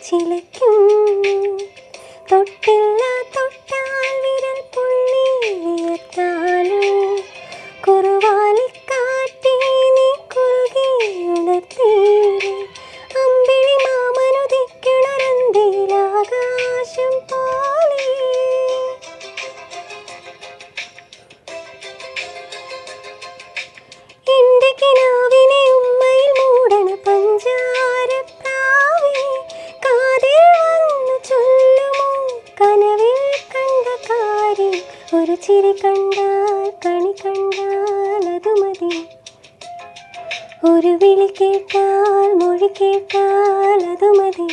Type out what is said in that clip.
ചിലയ്ക്കും തൊട്ടില്ല തൊട്ടാൽ വിരൽ പുള്ളിയെത്താലോ കുറുവാലിക്കാറ്റി നീ കുറുകി ഉണർത്തീരെ അമ്പിളി മാമനുദിക്കണരന്തിയിലാകാശം പോലെ എൻ്റെ കിനാവിനെ ഉമ്മയിൽ മൂടണ പഞ്ചാരപ്രാവേ കാതിൽ വന്നു ചൊല്ലുമോ കനവിൽ കണ്ട കാര്യം ഒരു ചിരി കണ്ടാൽ കണി കണ്ടാൽ അത് മതി ഒരു വിളി കേട്ടാൽ മൊഴി കേട്ടാൽ അത് മതി